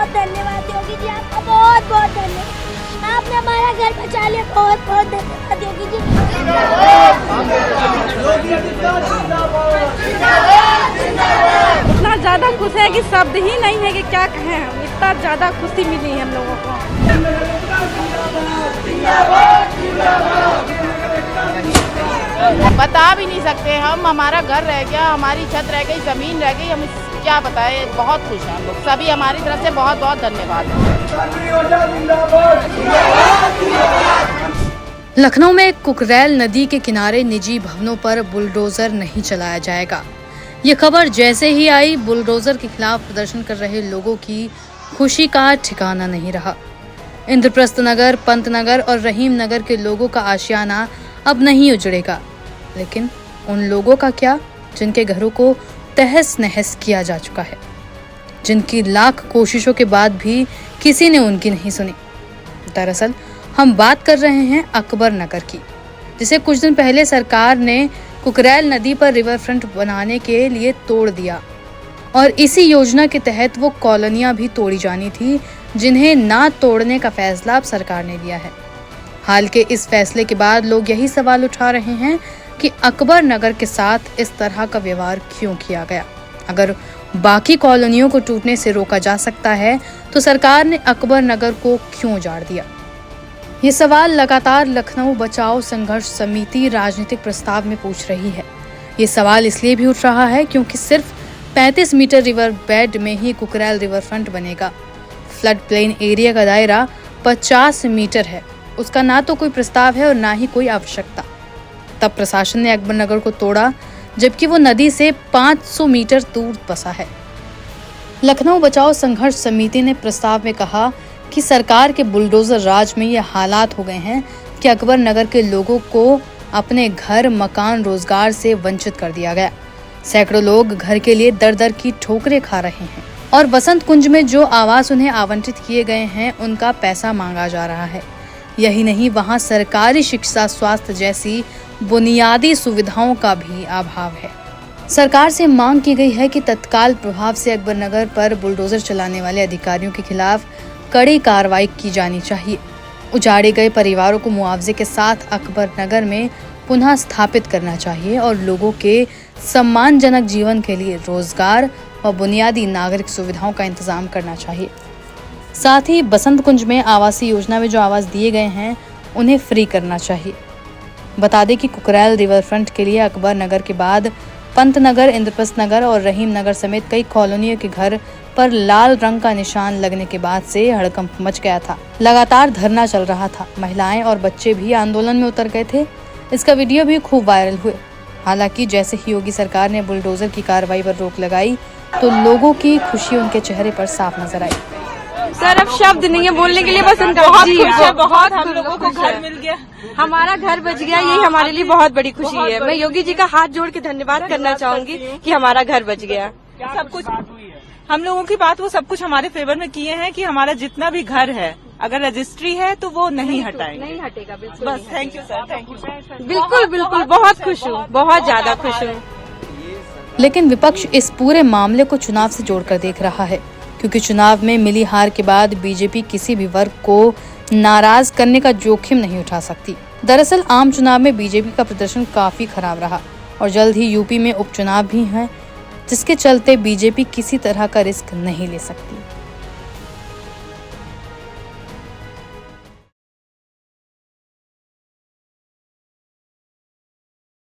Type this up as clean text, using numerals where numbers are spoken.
बहुत धन्यवाद योगी जी, आपका बहुत बहुत धन्यवाद। आपने हमारा घर बचा लिया, बहुत बहुत धन्यवाद योगी जी। इतना ज्यादा खुश है कि शब्द ही नहीं है कि क्या कहें हम। इतना ज्यादा खुशी मिली है हम लोगों को। बता भी नहीं सकते हम। हमारा घर रह गया, हमारी छत रह गई, जमीन रह गई, हम क्या बताएं। बहुत खुश हैं हम लोग सभी। हमारी तरफ से बहुत बहुत धन्यवाद। लखनऊ में कुकरैल नदी के किनारे निजी भवनों पर बुलडोजर नहीं चलाया जाएगा। ये खबर जैसे ही आई, बुलडोजर के खिलाफ प्रदर्शन कर रहे लोगों की खुशी का ठिकाना नहीं रहा। इंद्रप्रस्थ नगर, पंत नगर और रहीम नगर के लोगों का आशियाना अब नहीं उजड़ेगा, लेकिन उन लोगों का क्या जिनके घरों को तहस नहस किया जा चुका है, जिनकी लाख कोशिशों के बाद भी किसी ने उनकी नहीं सुनी। दरअसल हम बात कर रहे हैं अकबर नगर की, जिसे कुछ दिन पहले सरकार ने कुकरैल नदी पर रिवर फ्रंट बनाने के लिए तोड़ दिया और इसी योजना के तहत वो कॉलोनियां भी तोड़ी जानी थी जिन्हें ना तोड़ने का फैसला अब सरकार ने लिया है। हाल के इस फैसले के बाद लोग यही सवाल उठा रहे हैं कि अकबर नगर के साथ इस तरह का व्यवहार क्यों किया गया। अगर बाकी कॉलोनियों को टूटने से रोका जा सकता है तो सरकार ने अकबर नगर को क्यों उजाड़ दिया। ये सवाल लगातार लखनऊ बचाओ संघर्ष समिति राजनीतिक प्रस्ताव में पूछ रही है। ये सवाल इसलिए भी उठ रहा है क्योंकि सिर्फ 35 मीटर रिवर बेड में ही कुकरैल रिवर फ्रंट बनेगा। फ्लड प्लेन एरिया का दायरा 50 मीटर है। उसका ना तो कोई प्रस्ताव है और ना ही कोई आवश्यकता। तब प्रशासन ने अकबर नगर को तोड़ा, जबकि वो नदी से 500 मीटर दूर बसा है। लखनऊ बचाओ संघर्ष समिति ने प्रस्ताव में कहा कि सरकार के बुलडोजर राज में ये हालात हो गए हैं कि अकबर नगर के लोगों को अपने घर, मकान, रोजगार से वंचित कर दिया गया। सैकड़ों लोग घर के लिए दर दर की ठोकरें खा रहे हैं और बसंत कुंज में जो आवास उन्हें आवंटित किए गए हैं उनका पैसा मांगा जा रहा है। यही नहीं, वहां सरकारी शिक्षा, स्वास्थ्य जैसी बुनियादी सुविधाओं का भी अभाव है। सरकार से मांग की गई है कि तत्काल प्रभाव से अकबर नगर पर बुलडोजर चलाने वाले अधिकारियों के खिलाफ कड़ी कार्रवाई की जानी चाहिए। उजाड़े गए परिवारों को मुआवजे के साथ अकबर नगर में पुनः स्थापित करना चाहिए और लोगों के सम्मानजनक जीवन के लिए रोजगार व बुनियादी नागरिक सुविधाओं का इंतजाम करना चाहिए। साथ ही बसंत कुंज में आवासीय योजना में जो आवास दिए गए हैं उन्हें फ्री करना चाहिए। बता दें कि कुकरैल रिवर फ्रंट के लिए अकबर नगर के बाद पंत नगर, इंद्रप्रस्थ नगर और रहीम नगर समेत कई कॉलोनियों के घर पर लाल रंग का निशान लगने के बाद से हड़कंप मच गया था। लगातार धरना चल रहा था। महिलाएं और बच्चे भी आंदोलन में उतर गए थे। इसका वीडियो भी खूब वायरल हुए। हालांकि जैसे ही योगी सरकार ने बुलडोजर की कार्रवाई पर रोक लगाई तो लोगों की खुशी उनके चेहरे पर साफ नजर आई। सर अब शब्द नहीं है बोलने के लिए, बस हम बहुत खुश है। बहुत हम लोगों को घर मिल गया, हमारा घर बच गया, यही हमारे लिए बहुत बड़ी खुशी है। मैं योगी जी का हाथ जोड़ के धन्यवाद करना चाहूंगी कि हमारा घर बच गया। सब कुछ हम लोगों की बात, वो सब कुछ हमारे फेवर में किए हैं कि हमारा जितना भी घर है, अगर रजिस्ट्री है तो वो नहीं हटाएंगे, नहीं हटेगा बिल्कुल। बस thank you sir, thank you. बिल्कुल बिल्कुल, बहुत खुश हूँ, बहुत ज्यादा खुश हूँ। लेकिन विपक्ष इस पूरे मामले को चुनाव से जोड़कर देख रहा है, क्योंकि चुनाव में मिली हार के बाद बीजेपी किसी भी वर्ग को नाराज करने का जोखिम नहीं उठा सकती। दरअसल आम चुनाव में बीजेपी का प्रदर्शन काफी खराब रहा और जल्द ही यूपी में उपचुनाव भी हैं, जिसके चलते बीजेपी किसी तरह का रिस्क नहीं ले सकती।